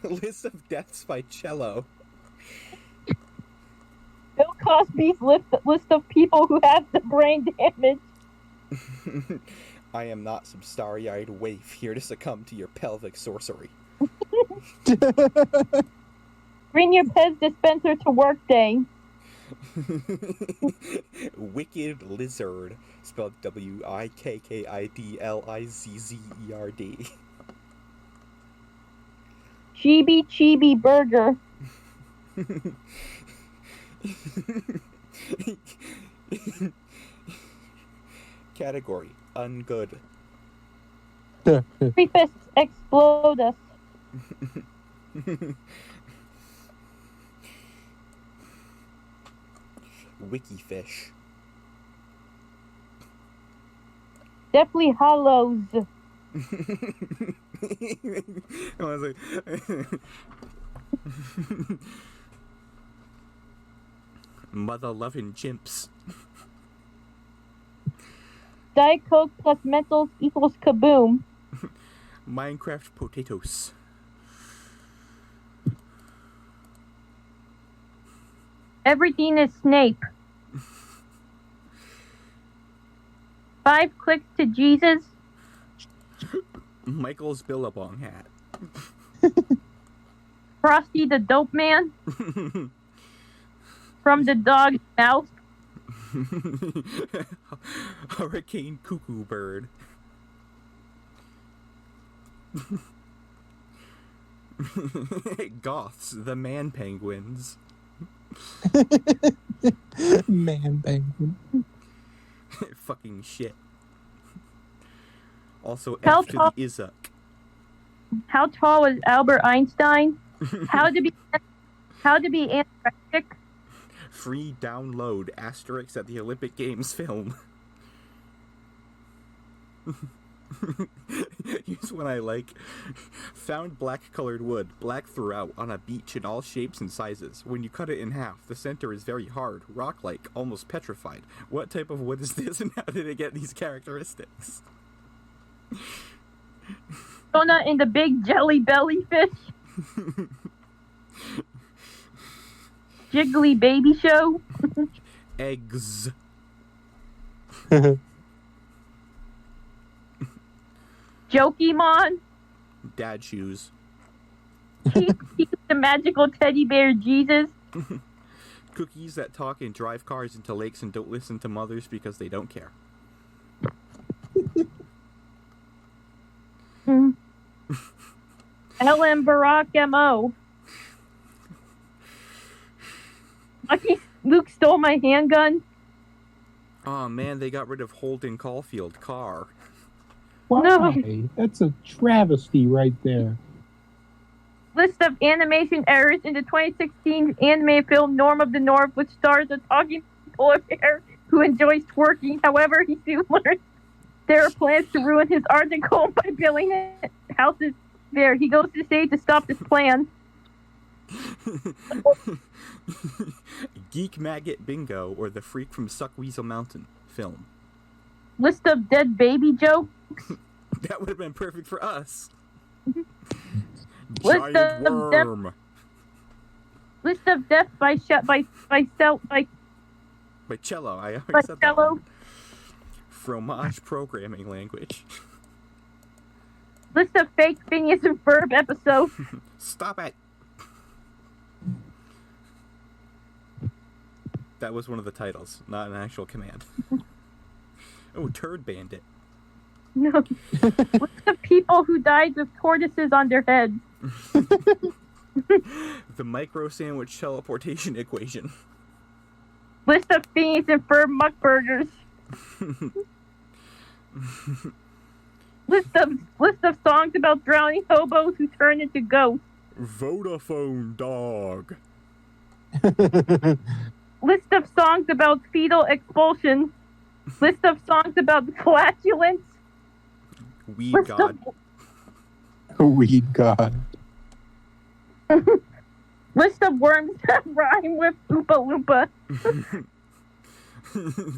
List of deaths by cello. Bill Cosby's list of people who have the brain damage. I am not some starry-eyed waif here to succumb to your pelvic sorcery. Bring your Pez dispenser to work day. Wicked Lizard, spelled Wikkidlizzerd. Chibi Chibi Burger. Category: ungood. Three fists explode us. Wikifish. Deathly Hollows. I was like, mother-loving chimps. Diet Coke plus Mentos equals kaboom. Minecraft potatoes. Everything is Snape. 5 clicks to Jesus. Michael's Billabong hat. Frosty the Dope Man. From the dog's mouth. Hurricane Cuckoo Bird. Goths, the man penguins. Man penguin. Fucking shit. Also, How F to tall- the Izuk. How tall is Albert Einstein? How to be anorexic? Free download Asterix at the Olympic Games film. Here's one I like. Found black colored wood, black throughout, on a beach in all shapes and sizes. When you cut it in half, the center is very hard, rock-like, almost petrified. What type of wood is this, and how did it get these characteristics? Donut in the big jelly belly fish. Jiggly baby show. Eggs. Jokemon. Dad shoes. Keep the magical teddy bear Jesus. Cookies that talk and drive cars into lakes and don't listen to mothers because they don't care. Ellen Barack M.O. Lucky Luke stole my handgun. Oh man, they got rid of Holden Caulfield car. No. Why? That's a travesty right there. List of animation errors in the 2016 anime film Norm of the North, which stars a talking polar bear who enjoys twerking. However, he soon learns there are plans to ruin his article by building houses there. He goes to stage to stop this plan. Geek Maggot Bingo, or The Freak from Suckweasel Mountain film. List of dead baby jokes. That would have been perfect for us. List Giant of worm. List of death by By cello. I already said that cello. one. Fromage programming language. List of fake Phineas and Ferb episodes. Stop it. That was one of the titles, not an actual command. Oh, Turd Bandit. No. List of people who died with tortoises on their heads. The micro sandwich teleportation equation. List of Phineas and Ferb Muckburgers. List of songs about drowning hobos who turn into ghosts. Vodafone dog. List of songs about fetal expulsion. List of songs about flatulence. Weed List god. Weed god. List of worms that rhyme with Oompa Loompa.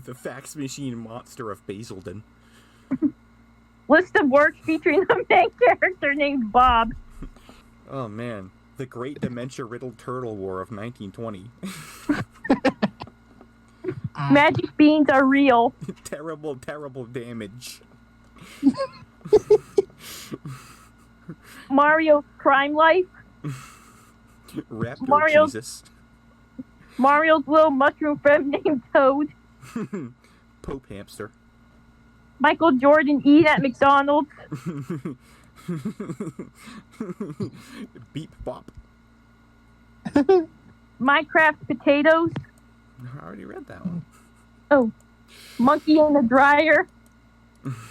The fax machine monster of Basildon. List of works featuring a main character named Bob. Oh man, the Great Dementia-Riddled Turtle War of 1920. Magic beans are real. Terrible, terrible damage. Mario's crime life. Raptor Mario- Jesus. Mario's little mushroom friend named Toad. Pope Hamster. Michael Jordan eat at McDonald's. Beep bop. Minecraft potatoes. I already read that one. Oh, monkey in the dryer.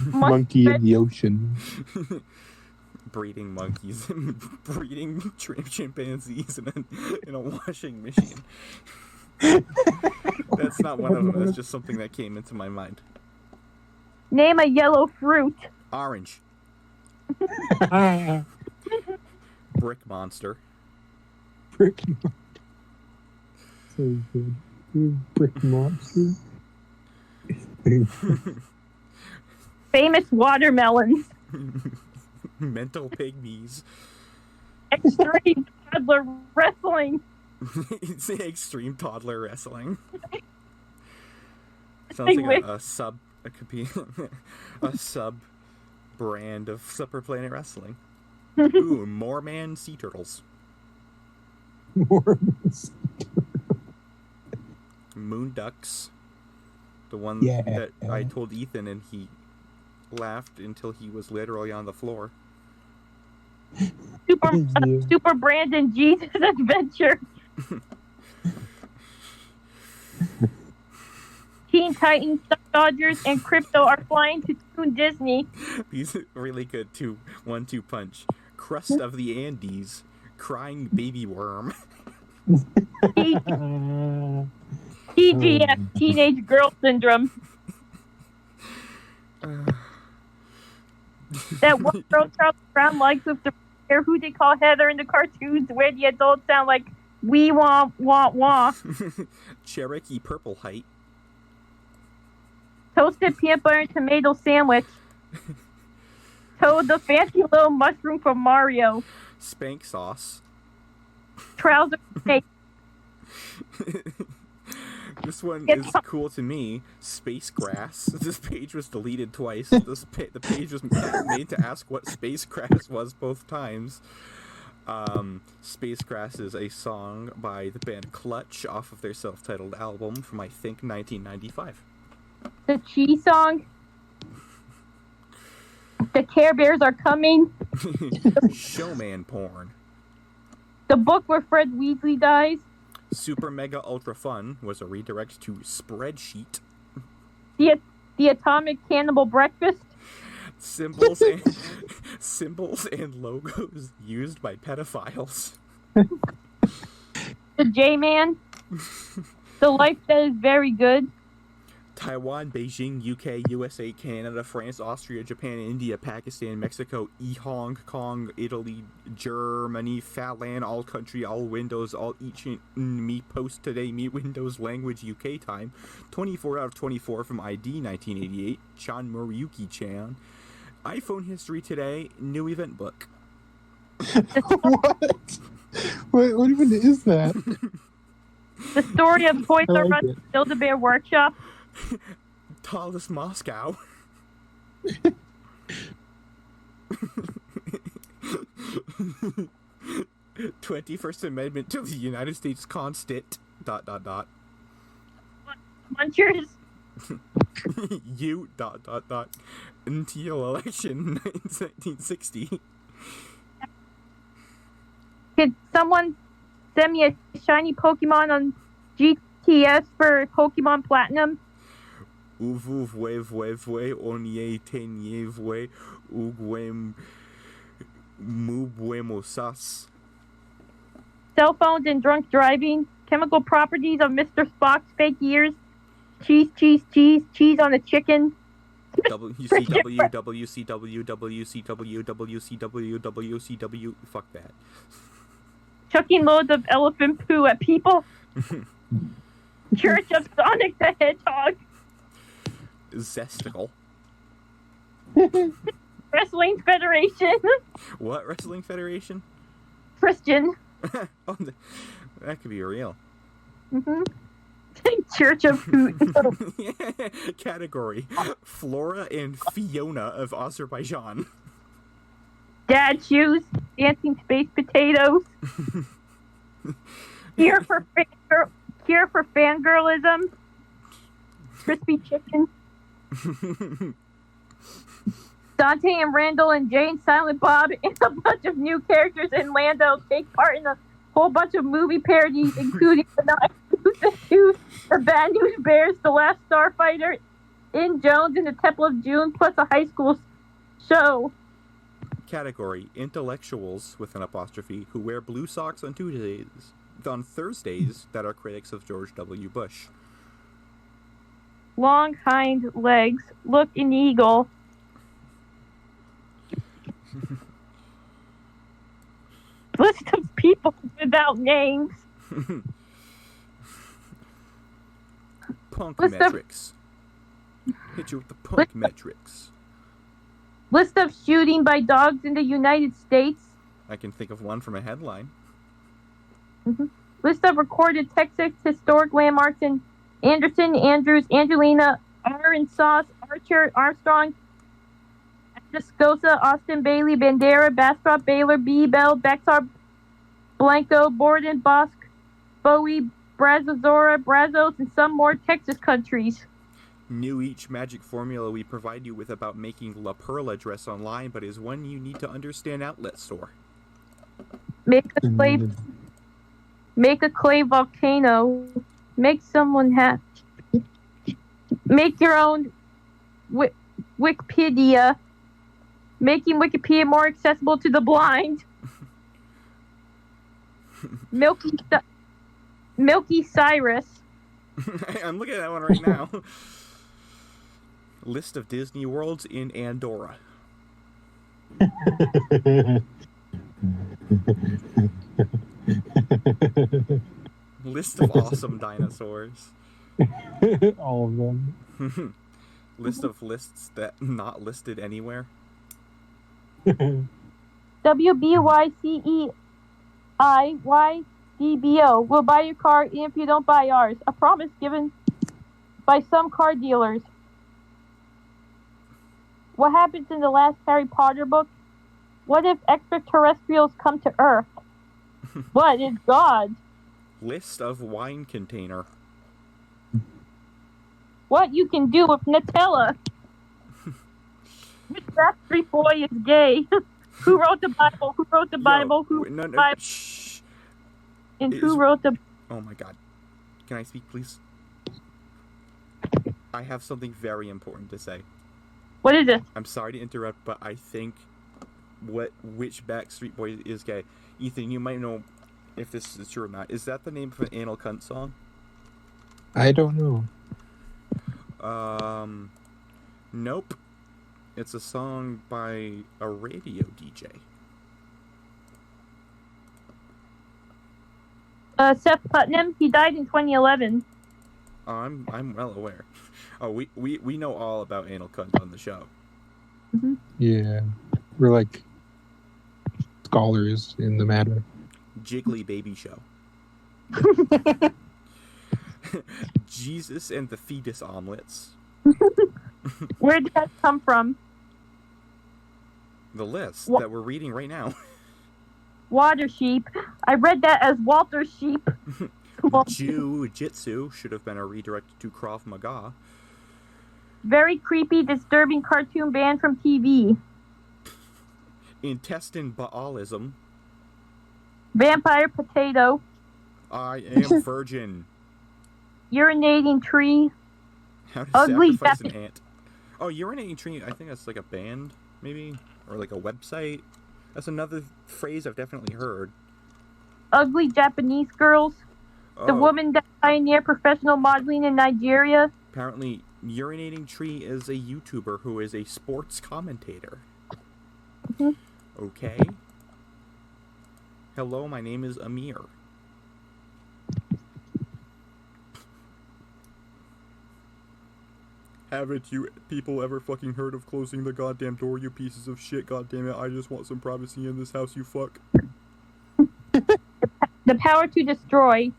Monkey in the ocean. Breeding monkeys and breeding chimpanzees in a washing machine. That's not one of them. That's just something that came into my mind. Name a yellow fruit. Orange. Brick monster. Brick monster. So good. Brick monster. Famous watermelons. Mental pygmies. Extreme toddler wrestling. It's extreme toddler wrestling. Sounds like a sub brand of Super Planet Wrestling. Ooh, Moorman Sea Turtles. Moon Ducks. The one that I told Ethan and he laughed until he was literally on the floor. Super Brandon Jesus Adventure. Teen Titans, Duck Dodgers, and Crypto are flying to Toon Disney. These are really good 1-2 punch. Crust of the Andes. Crying baby worm. TGS, Teenage Girl Syndrome. That one girl Charlie Brown likes with the hair who they call Heather in the cartoons, where the adults sound like we want. Cherokee Purple Height. Toasted peanut butter and tomato sandwich. Toad the fancy little mushroom from Mario. Spank Sauce. Trouser cake. This one is cool to me. Space Grass. This page was deleted twice. The page was made to ask what Space Grass was both times. Space Grass is a song by the band Clutch off of their self-titled album from, I think, 1995. The Cheese song. The Care Bears are coming. Showman porn. The book where Fred Weasley dies. Super Mega Ultra Fun was a redirect to Spreadsheet. The Atomic Cannibal Breakfast. Symbols and logos used by pedophiles. The J-Man. The Life That Is Very Good. Taiwan, Beijing, UK, USA, Canada, France, Austria, Japan, India, Pakistan, Mexico, Hong Kong, Italy, Germany, Fatland, all country, all windows, all each me post today, me Windows language UK time, 24 out of 24 from ID 1988, Chan Muriyuki-chan, iPhone history today, new event book. What even is that? The Story of Toys R Us it. Build-A-Bear Workshop. Tallest Moscow. 21st Amendment to the United States Constit. ... Munchers. U ... Until election in 1960. Could someone send me a shiny Pokemon on TS for Pokemon Platinum. Uvuvwevwevwe onye tenyevwe ugwem mubwemosas. Cell phones and drunk driving. Chemical properties of Mr. Spock's fake ears. Cheese, cheese, cheese, cheese on a chicken. WCW, WCW, WCW, WCW, WCW. Fuck that. Chucking loads of elephant poo at people. Church of Sonic the Hedgehog. Zesticle. Wrestling Federation. What wrestling federation? Christian. Oh, that could be real. Church of Poot. Category: Flora and Fiona of Azerbaijan. Dad shoes. Dancing space potatoes. Cure for fangirlism. Crispy chicken. Dante and Randall and Jane, Silent Bob, and a bunch of new characters in Lando take part in a whole bunch of movie parodies, including The Bad News Bears, The Last Starfighter, In Jones, and The Temple of June, plus a high school show. Category: Intellectuals with an apostrophe who wear blue socks on Thursdays that are critics of George W. Bush. Long hind legs. Look, an eagle. List of people without names. Punk List of- metrics. Hit you with the punk metrics. List of shooting by dogs in the United States. I can think of one from a headline. List of recorded Texas historic landmarks in Anderson, Andrews, Angelina, Arkansas, Archer, Armstrong, Atascosa, Austin, Bailey, Bandera, Bastrop, Baylor, B. Bell, Bexar, Blanco, Borden, Bosque, Bowie, Brazos, Brazos, and some more Texas countries. New each magic formula we provide you with about making La Perla dress online, but is one you need to understand outlet store. Make a clay volcano. Make someone happy. Make your own Wikipedia. Making Wikipedia more accessible to the blind. Milky Cyrus. I'm looking at that one right now. List of Disney worlds in Andorra. List of awesome dinosaurs. All of them. List of lists that not listed anywhere. WBYCEIYDBO. We'll buy your car even if you don't buy ours. A promise given by some car dealers. What happens in the last Harry Potter book? What if extraterrestrials come to Earth? What is God? List of wine container. What you can do with Nutella? Which Backstreet Boy is gay? Who wrote the Bible? Who wrote the Bible? Who wrote the Bible? Shh. And who wrote the... Oh my god. Can I speak, please? I have something very important to say. What is it? I'm sorry to interrupt, but I think which Backstreet Boy is gay. Ethan, you might know if this is true or not. Is that the name of an Anal Cunt song? I don't know. Nope. It's a song by a radio DJ. Seth Putnam. He died in 2011. I'm well aware. Oh, we know all about Anal Cunt on the show. Mm-hmm. Yeah. We're like scholars in the matter. Jiggly Baby Show. Jesus and the Fetus Omelets. Where did that come from? The list that we're reading right now. Water sheep. I read that as Walter Sheep. Jiu-Jitsu should have been a redirect to Krav Maga. Very creepy, disturbing cartoon banned from TV. Intestine Baalism. Vampire potato. I am virgin. urinating tree. How to Ugly sacrifice an Japanese. ant. Oh, urinating tree. I think that's like a band, maybe, or like a website. That's another phrase I've definitely heard. Ugly Japanese girls. The Oh, woman that pioneered professional modeling in Nigeria. apparently, urinating tree is a YouTuber who is a sports commentator. Mhm. Okay. Hello, my name is Amir. Haven't you people ever fucking heard of closing the goddamn door, you pieces of shit? Goddamn it, I just want some privacy in this house, you fuck. The Power to Destroy.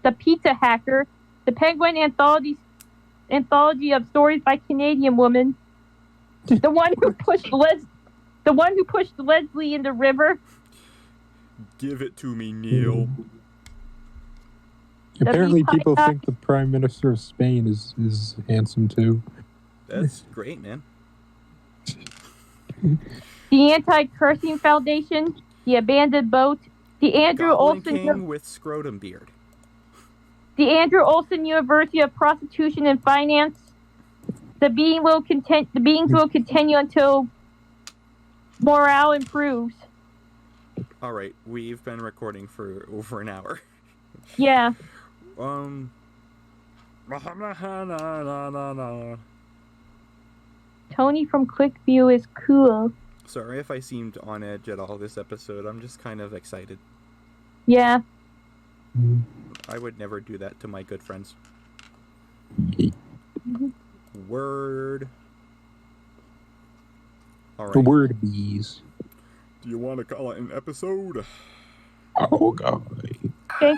The Pizza Hacker. The Penguin Anthology of Stories by Canadian Woman. The one who pushed Leslie in the river. Give it to me, Neil. Apparently, people Pie- think the Prime Minister of Spain is handsome too. That's great, man. The Anti-Cursing Foundation. The Abandoned Boat. The Andrew Goblin Olson. King with scrotum beard. The Andrew Olson University of Prostitution and Finance. The beings will continue until morale improves. All right, we've been recording for over an hour. Yeah. Tony from Clickview is cool. Sorry if I seemed on edge at all this episode. I'm just kind of excited. Yeah. I would never do that to my good friends. Mhm. Word. All The right. word bees. Do you want to call it an episode? Oh god. Okay. Ah!